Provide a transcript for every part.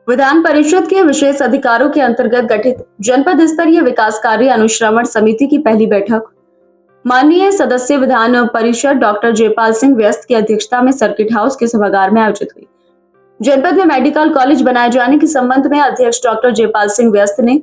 विधान परिषद के विशेष अधिकारों के अंतर्गत गठित जनपद स्तरीय विकास कार्य अनुश्रवण समिति की पहली बैठक माननीय सदस्य विधान परिषद डॉक्टर जयपाल सिंह व्यस्त की अध्यक्षता में सर्किट हाउस के सभागार में आयोजित हुई। जनपद में मेडिकल कॉलेज बनाए जाने के संबंध में अध्यक्ष डॉक्टर जयपाल सिंह व्यस्त ने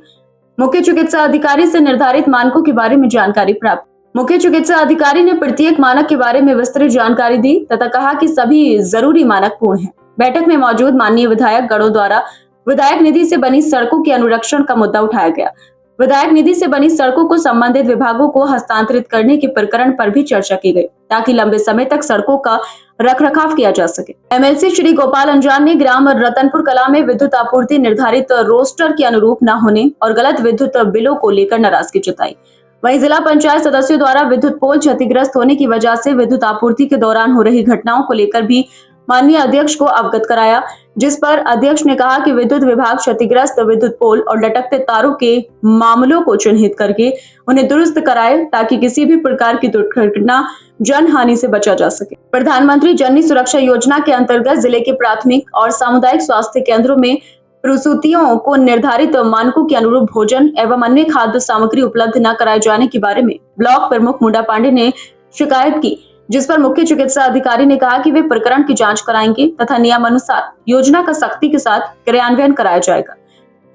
मुख्य चिकित्सा अधिकारी से निर्धारित मानकों के बारे में जानकारी प्राप्त। मुख्य चिकित्सा अधिकारी ने प्रत्येक मानक के बारे में विस्तृत जानकारी दी तथा कहा कि सभी जरूरी मानक पूर्ण हैं। बैठक में मौजूद माननीय विधायक गणों द्वारा विधायक निधि से बनी सड़कों के अनुरक्षण का मुद्दा उठाया गया। विधायक निधि से बनी सड़कों को संबंधित विभागों को हस्तांतरित करने के प्रकरण पर भी चर्चा की गई ताकि लंबे समय तक सड़कों का रखरखाव किया जा सके। एमएलसी श्री गोपाल अंजान ने ग्राम रतनपुर कला में विद्युत आपूर्ति निर्धारित रोस्टर के अनुरूप न होने और गलत विद्युत बिलों को लेकर नाराजगी जताई। वहीं जिला पंचायत सदस्यों द्वारा विद्युत पोल क्षतिग्रस्त होने की वजह से विद्युत आपूर्ति के दौरान हो रही घटनाओं को लेकर भी माननीय अध्यक्ष को अवगत कराया, जिस पर अध्यक्ष ने कहा कि विद्युत विभाग क्षतिग्रस्त विद्युत पोल और लटकते तारों के मामलों को चिन्हित करके उन्हें दुरुस्त कराए ताकि किसी भी प्रकार की दुर्घटना जन हानि से बचा जा सके। प्रधानमंत्री जननी सुरक्षा योजना के अंतर्गत जिले के प्राथमिक और सामुदायिक स्वास्थ्य केंद्रों में प्रसूतियों को निर्धारित मानकों के अनुरूप भोजन एवं अन्य खाद्य सामग्री उपलब्ध न कराए जाने के बारे में ब्लॉक प्रमुख मुंडा पांडे ने शिकायत की, जिस पर मुख्य चिकित्सा अधिकारी ने कहा कि वे प्रकरण की जांच कराएंगे तथा नियमानुसार योजना का सख्ती के साथ क्रियान्वयन कराया जाएगा।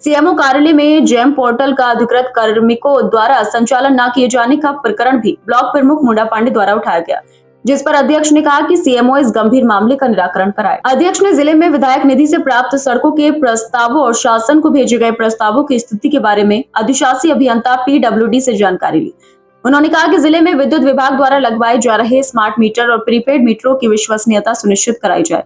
सीएमओ कार्यालय में जेम पोर्टल का अधिकृत कार्मिकों द्वारा संचालन न किए जाने का प्रकरण भी ब्लॉक प्रमुख मुंडा पांडे द्वारा उठाया गया, जिस पर अध्यक्ष ने कहा कि सीएमओ इस गंभीर मामले का निराकरण कराए। अध्यक्ष ने जिले में विधायक निधि से प्राप्त सड़कों के प्रस्तावों और शासन को भेजे गए प्रस्तावों की स्थिति के बारे में अधिशासी अभियंता पीडब्ल्यूडी से जानकारी ली। उन्होंने कहा कि जिले में विद्युत विभाग द्वारा लगवाए जा रहे स्मार्ट मीटर और प्रीपेड मीटरों की विश्वसनीयता सुनिश्चित कराई जाए।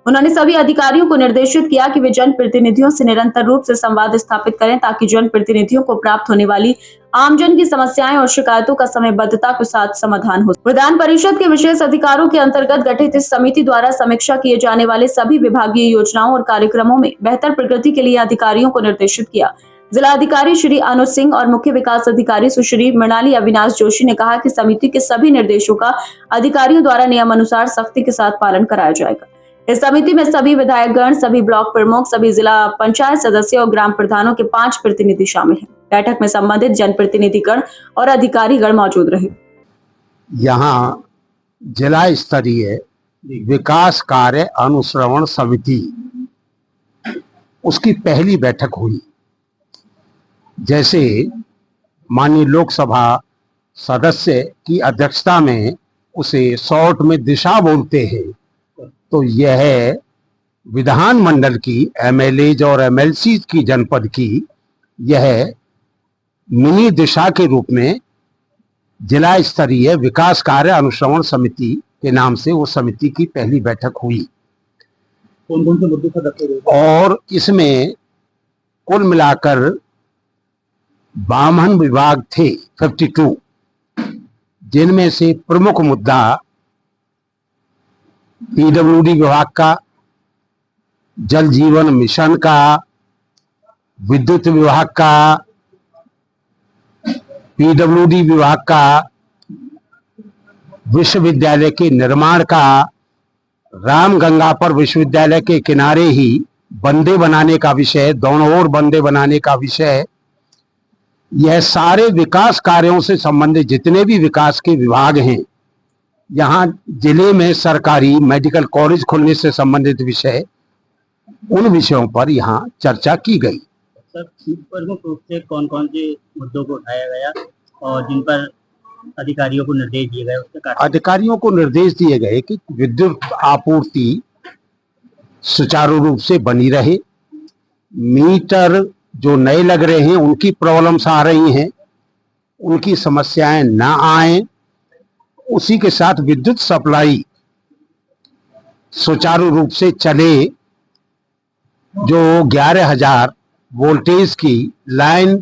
उन्होंने सभी अधिकारियों को निर्देशित किया कि वे जनप्रतिनिधियों से निरंतर रूप से संवाद स्थापित करें ताकि जनप्रतिनिधियों को प्राप्त होने वाली आमजन की समस्याएं और शिकायतों का समयबद्धता के साथ समाधान हो। विधान परिषद के विशेष अधिकारों के अंतर्गत गठित इस समिति द्वारा समीक्षा किए जाने वाले सभी विभागीय योजनाओं और कार्यक्रमों में बेहतर प्रगति के लिए अधिकारियों को निर्देशित किया। जिला अधिकारी श्री अनुज सिंह और मुख्य विकास अधिकारी सुश्री मृणाली अविनाश जोशी ने कहा कि समिति के सभी निर्देशों का अधिकारियों द्वारा नियमानुसार सख्ती के साथ पालन कराया जाएगा। इस समिति में सभी विधायकगण, सभी ब्लॉक प्रमुख, सभी जिला पंचायत सदस्य और ग्राम प्रधानों के 5 प्रतिनिधि शामिल हैं। बैठक में संबंधित जनप्रतिनिधिगण और अधिकारीगण मौजूद रहे। यहाँ जिला स्तरीय विकास कार्य अनुश्रवण समिति उसकी पहली बैठक हुई। जैसे माननीय लोकसभा सदस्य की अध्यक्षता में उसे शॉर्ट में दिशा बोलते हैं, तो यह विधानमंडल की एमएलएज और एमएलसी की जनपद की यह मिनी दिशा के रूप में जिला स्तरीय विकास कार्य अनुश्रवण समिति के नाम से वो समिति की पहली बैठक हुई। कौन कौन से मुद्दों पर रखे गए? और इसमें कुल मिलाकर 52 विभाग थे, 52, जिनमें से प्रमुख मुद्दा पीडब्ल्यूडी विभाग का, जल जीवन मिशन का, विद्युत विभाग का, पीडब्ल्यूडी विभाग का, विश्वविद्यालय के निर्माण का, रामगंगा पर विश्वविद्यालय के किनारे ही बंदे बनाने का विषय, दोनों ओर बंदे बनाने का विषय, यह सारे विकास कार्यों से संबंधित जितने भी विकास के विभाग हैं, यहाँ जिले में सरकारी मेडिकल कॉलेज खुलने से संबंधित विषय, उन विषयों पर यहाँ चर्चा की गई। सर, प्रमुख रूप से कौन कौन से मुद्दों को उठाया गया और जिन पर अधिकारियों को निर्देश दिए गए? उसके अधिकारियों को निर्देश दिए गए कि विद्युत आपूर्ति सुचारू रूप से बनी रहे, मीटर जो नए लग रहे हैं उनकी प्रॉब्लम्स आ रही हैं, उनकी समस्याएं ना आए, उसी के साथ विद्युत सप्लाई सुचारू रूप से चले। जो 11,000 वोल्टेज की लाइन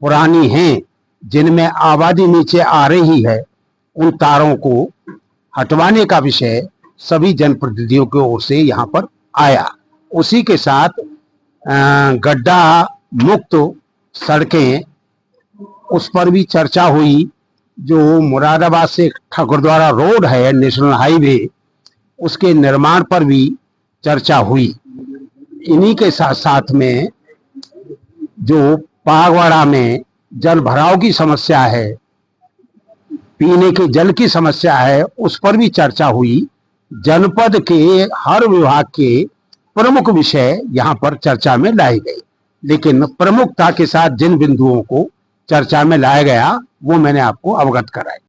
पुरानी हैं, जिनमें आबादी नीचे आ रही है, उन तारों को हटवाने का विषय सभी जनप्रतिनिधियों की ओर से यहाँ पर आया। उसी के साथ गड्ढा मुक्त सड़कें, उस पर भी चर्चा हुई। जो मुरादाबाद से ठाकुरद्वारा रोड है, नेशनल हाईवे, उसके निर्माण पर भी चर्चा हुई। इन्हीं के साथ साथ में जो पागवाड़ा में जल भराव की समस्या है, पीने के जल की समस्या है, उस पर भी चर्चा हुई। जनपद के हर विभाग के प्रमुख विषय यहाँ पर चर्चा में लाए गए, लेकिन प्रमुखता के साथ जिन बिंदुओं को चर्चा में लाया गया वो मैंने आपको अवगत कराया।